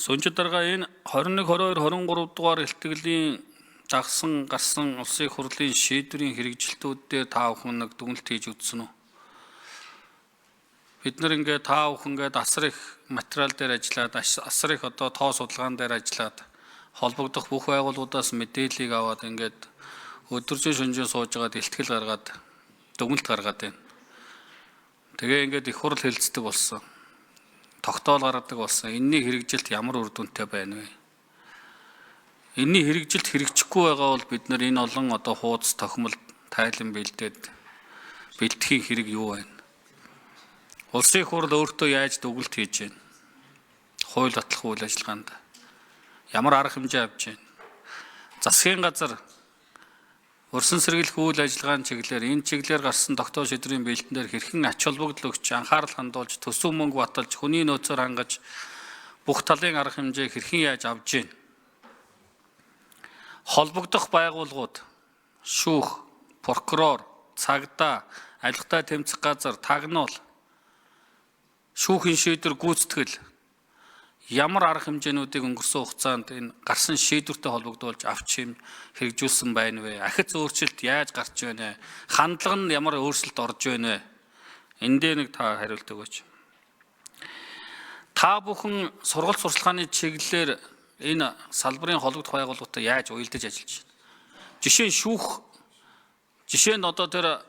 Сүүнчид дарга энэ 21, 22, 23 дугаар илтгэлийн дагсан гарсан улсын хурлын шийдвэрийн хэрэгжилтүүдээр та бүхэн нэг дүгнэлт хийж үзсэн үү? Бид нар ингээд та бүхэн ингээд асар их материал дээр ажиллаад, асар их одоо тоо судалгаан дээр ажиллаад холбогдох бүх байгууллагуудаас мэдээллийг аваад ингээд өдөржин шөнөжин сууж агаад илтгэл гаргаад дүгнэлт гаргаад байна. Тэгээ ингээд их хурл хэлцдэг болсон. Тогтоол гаргадаг болсон. Энэний хэрэгжилт ямар үр дүнтэй байна вэ? Энэний хэрэгжилт хэрэгжихгүй байгаа бол бид нар энэ олон одоо хуудас тохимол тайлан бэлдээд бэлтгэхийн хэрэг юу байна? Улсын хурл өөртөө яаж дүгнэлт хийж байна? Хууль батлах үйл ажиллагаанд ямар арга хэмжээ авч байна? Засгийн газар өрсөн сэргийлэх үйл ажиллагааны чиглэлээр энэ чиглэлээр гарсан тогтоол шийдвэрийн бэлтэн дээр хэрхэн ач холбогдол өгч, анхаарал хандуулж, төсөв мөнгө баталж, хүний нөөцөөр хангаж бүх талын арга хэмжээг хэрхэн яаж авж байна? Холбогдох байгууллагууд, шүүх, прокурор, цагдаа, авилгатай тэмцэх газар, тагнуул, шүүхийн шийдвэр гүйцэтгэл ямар арга хэмжээнүүдийг өнгөрсөн хугацаанд энэ гарсан шийдвэртэй холбогдуулж авч хэрэгжүүлсэн байна вэ? Ахиц өөрчлөлт яаж гарч байна вэ? Хандлага нь ямар өөрчлөлт орж байна вэ? Энд дээр нэг та хариулт өгөөч. Та бүхэн сургалт сурчлагын чиглэлээр энэ салбарын холбогдох байгууллагатай яаж уялдаж ажиллаж байна? Жишээ нь шүүх, жишээ нь одоо тэр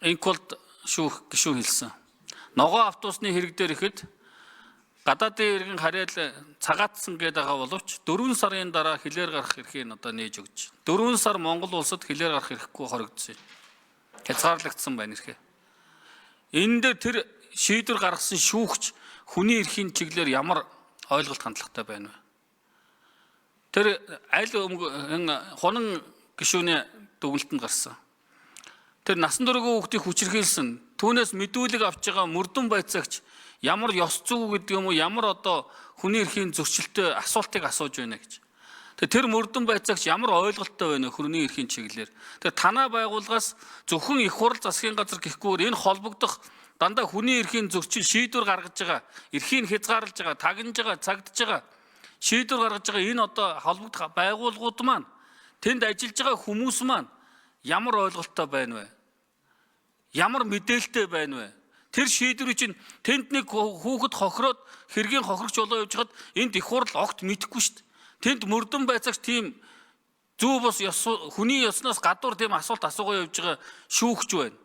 инколд шүүх гишүүн хэлсэн. Ногоо автобусны хэрэг дээр ихэд гадаадын иргэн харьяал цагаатсан гэдэг байгаа боловч 4 сарын дараа хилээр гарах эрхийг одоо нээж өгч. 4 сар Монгол улсад хилээр гарах эрхгүй хоригдсон. Хязгаарлагдсан байна эрхээ. Энэ дээр тэр шийдвэр гаргасан шүүгч хүний эрхийн чиглэлээр ямар ойлголт хандлагатай байна вэ? Тэр аль хонон гишүүний дүгнэлтэнд гарсан. Тэр насан туршийн хүүхдийг хүчирхийлсэн, түүнээс мэдүүлэг авч байгаа мөрдөн байцаагч ямар ёс зүй гэдэг юм уу, ямар одоо хүний эрхийн зөрчилтэй асуултыг асууж байна гэж. Тэр мөрдөн байцаагч ямар ойлголттой байна хүний эрхийн чиглэлээр. Тэр танаа байгууллагаас зөвхөн их хурл засгийн газар гэхгүйгээр энэ холбогдох дандаа хүний эрхийн зөрчил шийдвэр гаргаж байгаа, эрхийг хязгаарлаж байгаа, тагнаж байгаа, цагдж байгаа, шийдвэр гаргаж байгаа энэ одоо холбогдох байгууллагууд маань, тэнд ажиллаж байгаа хүмүүс маань ямар ойлголттой байна вэ? Ямар мэдээлэлтэй байна вэ? Тэр шийдвэрийг чинь тэнд нэг хүүхэд хохироод хэргийн хохирогч болоо явж хад энд их хурл огт мэдэхгүй шүү дээ. Тэнд мөрдөн байцаагч тийм зүү бос хүний ёсноос гадуур тийм асуулт асуугаа явж байгаа шүүгч байна.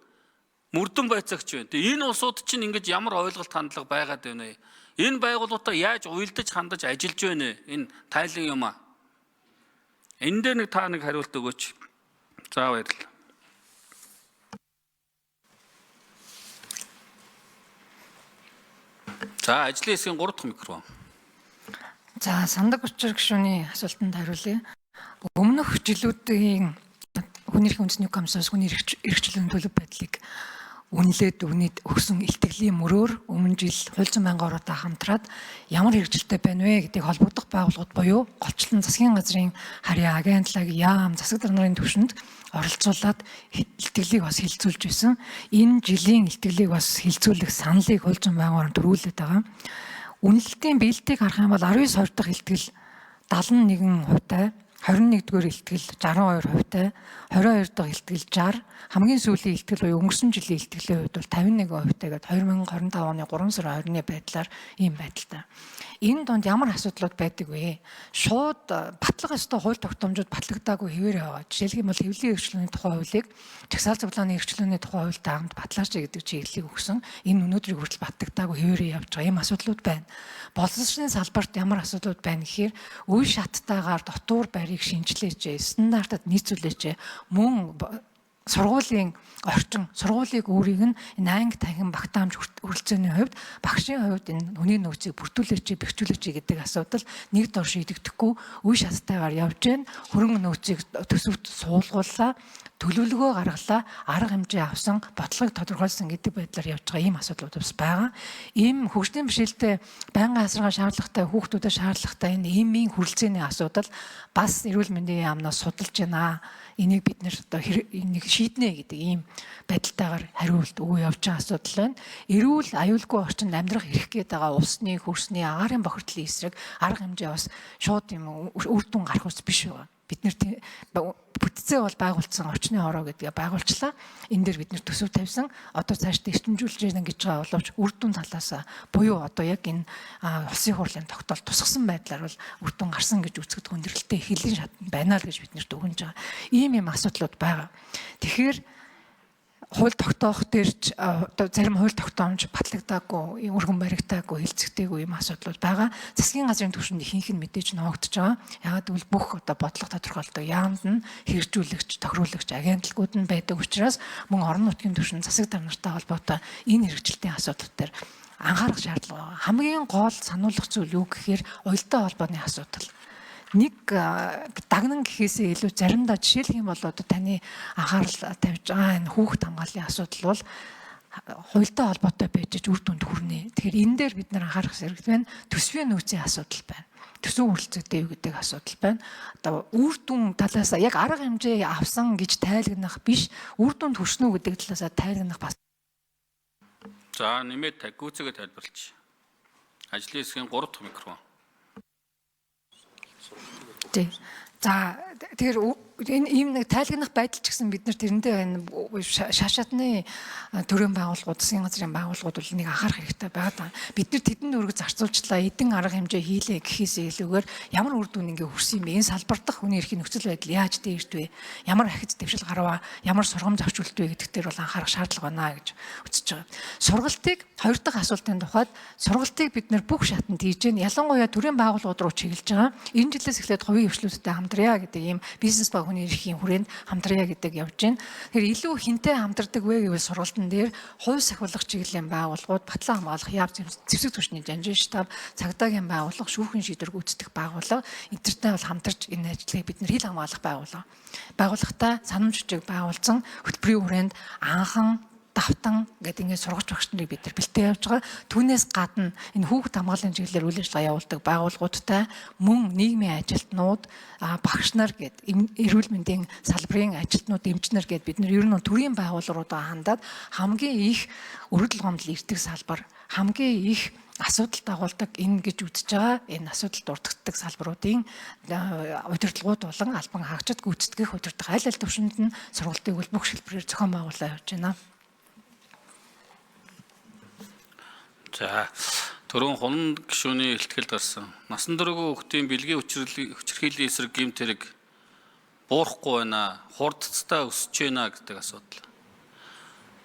Мөрдөн байцаагч байна. Тэгээ энэ улсууд чинь ингэж ямар ойлголт хандлага байгаад байна вэ? Энэ байгууллагуудаа яаж уялдаж хандаж ажиллаж байна вэ? Энэ тайлан юм аа. Энэ дээр нэг та нэг хариулт өгөөч. За баярлалаа. За ажлын хэсгийн 3 дахь микрофон. За сандаг учир гишүүний асуултанд хариулъя. Өмнөх жилүүдийн хүний эрхийн үндэсний комиссараас хүний эрхчлөлийн төлөв байдлыг үнэлээд өгсөн илтгэлийн мөрөөр өмнө жил хууль зүйн байнгын ороотой хамтраад ямар хэрэгжилттэй байна вэ гэдгийг холбогдох байгууллагууд буюу голчлон засгийн газрын харьяа, агентлаг, яам, засаг дарга нарын түвшинд оролцуулаад илтгэлийг бас хилцүүлж байсан. Энэ жилийн илтгэлийг бас хилцүүлэх саналыг хууль зүйн байнгын орон төрүүлээд байгаа. Үнэлэлтийн биелэлтийг харах юм бол 19 дахь илтгэл 71%, 21-р илтгэл 62%, 22 дахь илтгэл 60, хамгийн сүүлийн илтгэл буюу өнгөрсөн жилийн илтгэлийн хувьд бол 51%-тэй гэдэг 2025 оны 3 сарын 20-ны байдлаар ийм байдалтай. Энэ донд ямар асуудлууд байдаг вэ? Шууд батлах ёстой хууль тогтоомжууд батлагдаагүй хэвээр байгаа. Жишээлбэл бол хэвлэлийн эрхчлөөний тухай хуулийг жагсаал цуглааны эрхчлөөний тухай хуультай хамт батлаач гэдэг чиглэлийг өгсөн. Энэ өнөөдрийг хүртэл батлагдаагүй хэвээр явж байгаа ийм асуудлууд байна. Боловсролын салбарт ямар асуудлууд байна гэхээр үе шаттайгаар дотуур байрыг шинжилээч, стандартад нийцүүлээч, мөн сургуулийн орчин, сургуулийг өөрийг нь энэ анги танхим багтаамж хүрэлцээний хувьд багшийн хувьд энэ хүний нөөцийг бүрдүүлээч, бэхжүүлээч гэдэг асуудал нэг дор шийдэгдэхгүй үе шаттайгаар явж байна. Хөрөнгө нөөцийг төсөвт суулгууллаа, төлөвлөгөө гаргалаа, арга хэмжээ авсан, бодлогыг тодорхойлсон гэдэг байдлаар явж байгаа ийм асуудлууд бас байгаа. Ийм хөгжлийн бишэлтэй байнгын асаргаа шаардлагатай, хүүхдүүдэд шаардлагатай энэ иймийн хүрэлцээний асуудал бас эрүүл мэндийн яамнаас судалж байна. Энийг бид нэр одоо энийг шийднэ гэдэг ийм байдалтайгаар хариулт өгөө явж байгаа асуудал байна. Эрүүл аюулгүй орчинд амьдрах эрх гээд байгаа усны, хөрсний, агаарын бохирдлын эсрэг арга хэмжээ бас шууд юм үр дүн гарах ус биш байгаа. Бид нэр бүтцээ бол байгуулсан орчны хороо гэдгээ байгуулчлаа. Энэ дээр бид нэр төсөв тавьсан. Одоо цаашдаа эрчимжүүлж яана гэж байгаа боловч үр дүн талаас буюу одоо яг энэ улсын хурлын тогтоолт тусгасан байдлаар бол үр дүн гарсан гэж үзэхэд хүндрэлтэй хэлийн шатнд байна л гэж бид нэрт өгнж байгаа. Ийм юм асуудлууд байгаа. Тэгэхээр хууль тогтоох дээрч одоо зарим хууль тогтоомж батлагдаагүй, өргөн баригдаагүй, хилцэгдээгүй юм асуудлууд байгаа. Засгийн газрын түвшинд ихэнх нь мэдээж ногдож байгаа. Яагаад гэвэл бүх одоо бодлого тодорхойлдог яамд нь хэрэгжүүлэгч, тохируулагч, агентлагууд нь байдаг учраас мөн орон нутгийн түвшинд засаг дарнартай холбоотой энэ хэрэгжилтийн асуудал дээр анхаарах шаардлага байгаа. Хамгийн гол сануулгах зүйл юу гэхээр уялдаа холбооны асуудал. Нэг дагнан гэхээсээ илүү заримдаа жишээлх юм бол одоо таны анхаарал тавьж байгаа энэ хүүхэд хамгааллын асуудал бол хуультай холбоотой байж үр дүнд хүрнэ. Тэгэхээр энэ дээр бид нар анхаарах зэрэг байна. Төсвийн нөөцийн асуудал байна. Төсөв үйлчлэгтэй юу гэдэг асуудал байна. Одоо үр дүн талаас яг арга хэмжээ авсан гэж тайлагнах биш, үр дүнд хүрснө гэдэг талаас тайлагнах бас. За нэмээд гүйцэгээ тайлбарлаж. Ажлын хэсгийн 3 дахь микрофон. Тий. За тэгэхээр энэ ийм нэг тайлгнах байдал ч гэсэн бид нар тэрэндээ шашаатны төрийн байгууллагууд, засгийн газрын байгууллагууд бол нэг анхаарах хэрэгтэй байгаа. Бид нар тэдэнд өргөж зарцуулчлаа, эдэн арга хэмжээ хийлээ гэхээс илүүгээр ямар үр дүн ингээ хүрсэн юм бэ? Энэ салбар дахь хүний эрхийн нөхцөл байдал яаж дээрт вэ? Ямар ахиц дэвшил гарваа, ямар сургамж авч үлдвэ гэдэгт дээр бол анхаарах шаардлага байна гэж үзэж байгаа. Сургалтыг хоёр дахь асуултын тухайд сургалтыг бид нар бүх шатанд хийж гэн ялангуяа төрийн байгууллагууд руу чиглэж байгаа. Энэ жилээс эхлээд хувийн хвшлүүдтэй хамтрая гэдэг ийм бизнес ба хүний эрхийн хүрээнд хамтрая гэдэг явж байна. Тэгэхээр илүү хинтээ хамтардаг вэ гэвэл сургалтын дээр хувь сахиулах чиглэлийн байгууллагууд, батлан хамгаалах яв зэвсэг түвшний жанжин штаб, цагдаагийн байгууллага, шүүхийн шийдвэр гүйцэтгэх байгууллага энтертэй бол хамтарч энэ ажлыг бид нэр хил хамгаалах байгууллага. Байгууллагатай санамж хүчийг байгуулсан хөтөлбөрийн хүрээнд анхан давтан гэдэг ингээд сургагч багш нарыг бид нар бэлтээ явж байгаа. Түүнээс гадна энэ хүүхэд хамгааллын чиглэлээр үйл ажиллагаа явуулдаг байгууллагуудтай мөн нийгмийн ажилтнууд, багш нар гэдэг эрүүл мэндийн салбарын ажилтнууд, эмчнэр гэдэг бид нар ер нь төрийн байгууллагуудаа хандаад хамгийн их өргөдөл гомдол ирдэг салбар, хамгийн их асуудал дагуулдаг энэ гэж үзэж байгаа энэ асуудалд дурддаг салбаруудын удирдлагууд болон албан хаагчид гүйцэтгэх удирдах аль аль төвшөнд нь сургалтыг бол бүх шилбэрээр зохион байгуулаад явж байна. За түрүүн хунан гишүүний илтгэл гарсан. Насан туршийн хүүхдийн бэлгийн хүчирхийллийн эсрэг гэмт хэрэг буурахгүй байна. Хурдцтай өсөж байна гэдэг асуудал.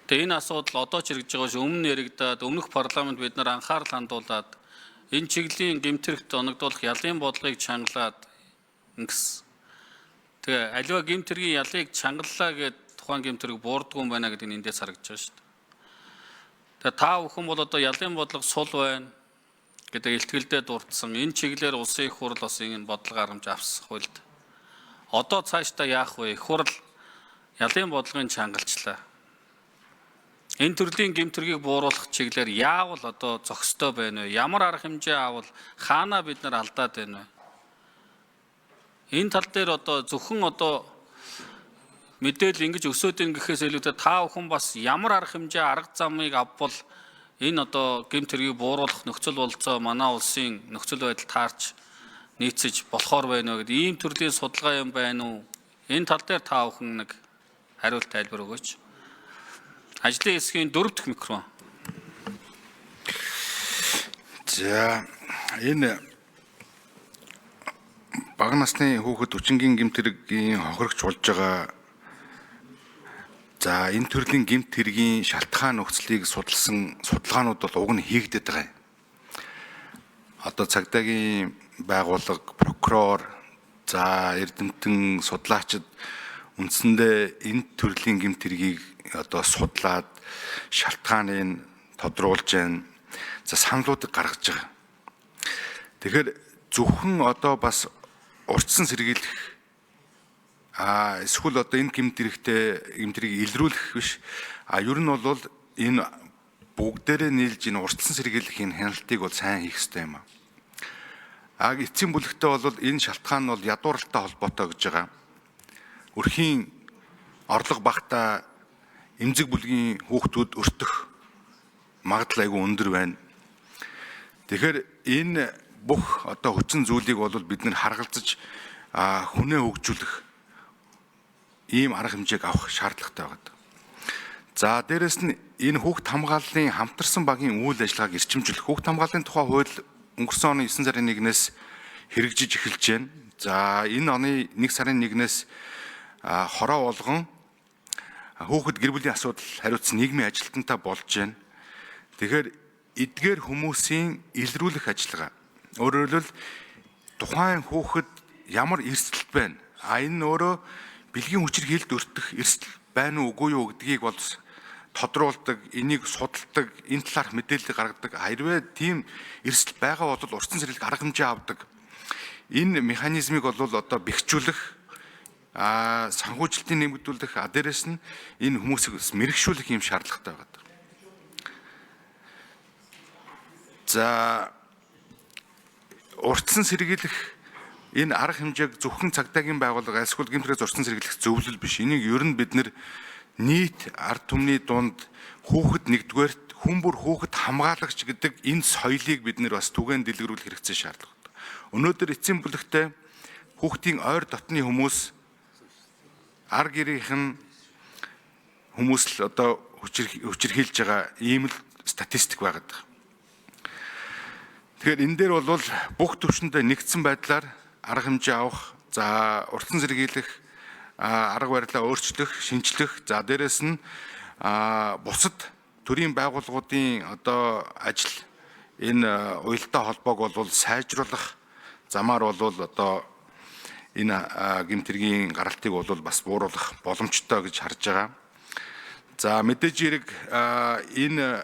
Тэгээ энэ асуудал одоо ч хэрэгжиж байгаа ш өмнө яригадаад өмнөх парламент бид нар анхаарал хандуулад энэ чиглэлийн гэмт хэрэгт оногдуулах ялын бодлогыг чангалаад ингэсэн. Тэгээ аливаа гэмт хэргийн ялыг чангаллаа гэд тухайн гэмт хэрэг буурдгүй юм байна гэдэг нь эндээс харагдаж байгаа шүү дээ. Тэгээ та бүхэн бол одоо ялын бодлого сул байна гэдэг илтгэлдээ дурдсан. Энэ чиглэлээр улсын их хурл бас энэ бодлого гаргамж авсах хуульд. Одоо цаашдаа яах вэ? Их хурл ялын бодлогын чангалчлаа. Энэ төрлийн гэмтэргийг бууруулах чиглэлээр яавал одоо зохистой байна вэ? Ямар арга хэмжээ авал хаана бид нар алдаад байна вэ? Энэ тал дээр одоо зөвхөн одоо мэдээлэл ингэж өсөөд ийн гэхээс илүүтэй та бүхэн бас ямар арга хэмжээ арга замыг авбал энэ одоо гэмт хэргийг бууруулах нөхцөл болцоо манай улсын нөхцөл байдал таарч нийцэж болохоор байна уу гэдэг ийм төрлийн судалгаа юм байна уу? Энэ тал дээр та бүхэн нэг хариулт тайлбар өгөөч. Ажлын хэсгийн 4 дахь микрофон. За энэ бага насны хүүхэд хүчингийн гэмт хэргийн хохирогч болж байгаа. За энэ төрлийн гэмт хэргийн шалтгаан нөхцөлийг судалсан судалгаанууд бол уг нь хийгдэт байгаа. Одоо цагдаагийн байгууллага, прокурор, за эрдэмтэн, судлаачид үндсэндээ энэ төрлийн гэмт хэргийг одоо судлаад шалтгааныг тодруулж байна. За саналуудыг гаргаж байгаа. Тэгэхээр зөвхөн одоо бас урьдчилан сэргийлэх эсвэл одоо энэ гэмт хэргийг илрүүлэх биш. Ер нь бол энэ бүгдээрээ нийлж энэ урьдчилан сэргийлэх энэ хяналтыг бол сайн хийх хэрэгтэй юм. Эцсийн бүлэгтээ бол энэ шалтгаан нь бол ядууралтай холбоотой гэж байгаа. Өрхийн орлого багтаа эмзэг бүлгийн хүүхдүүд өртөх магадлал айгүй өндөр байна. Тэгэхээр энэ бүх одоо хүчин зүйлийг бол бид нэр харгалзаж хүнээ хөгжүүлэх ийм арга хэмжээг авах шаардлагатай байна. За дээрэс нь энэ хүүхд хамгааллын хамтарсан багийн үйл ажиллагааг эрчимжүүлэх хүүхд хамгааллын тухай хууль өнгөрсөн оны 9 сарын 1-ээс хэрэгжиж эхэлж байна. За энэ оны 1 сарын 1-ээс хороо болгон хүүхэд гэр бүлийн асуудал хариуцсан нийгмийн ажилтнтай болж байна. Тэгэхээр эдгээр хүмүүсийн илрүүлэх ажиллагаа. Өөрөөр хэлбэл тухайн хүүхэд ямар эрсдэлт байна. Энэ өөрөө бэлгийн хүчирхийлэлд өртөх эрсдэл байна уу үгүй юу гэдгийг бол тодруулдаг, энийг судалдаг, энэ талаарх мэдээлэл гаргадаг. Хэрвээ тийм эрсдэл байгаа бол урьдчилан сэргийлэх арга хэмжээ авдаг. Энэ механизмыг бол одоо бэхжүүлэх, санхүүжилтийг нэмэгдүүлэх, дээрэс нь энэ хүмүүсийг мэрэгшүүлэх юм шаардлагатай байна. За урьдчилан сэргийлэх энэ арга хэмжээг зөвхөн цагдаагийн байгууллага эсвэл гэмтрээс урьдчилан сэргийлэх зөвлөл биш. Энийг ер нь бид нийт ард түмний дунд хүүхэд нэгдүгээрт хүн бүр хүүхэд хамгаалагч гэдэг энэ соёлыг бид бас түгээн дэлгэрүүлэх хэрэгцээ шаардлагатай. Өнөөдөр эцсийн бүлэгтээ хүүхдийн ойр дотны хүмүүс ар гэрийнхэн хүмүүс л одоо хүчирхийлж байгаа ийм л статистик байгаад байна. Тэгэхээр энэ дээр бол бүх түвшиндээ нэгдсэн байдлаар арга хэмжээ авах, за урьдчилан сэргийлэх, арга барилаа өөрчлөх, шинжлэх, за дээрэс нь бусад төрийн байгууллагуудын одоо ажил энэ уялдаа холбоог бол сайжруулах замаар бол одоо энэ гэмтэргийн гаралтыг бол бас бууруулах боломжтой гэж харж байгаа. За мэдээж хэрэг энэ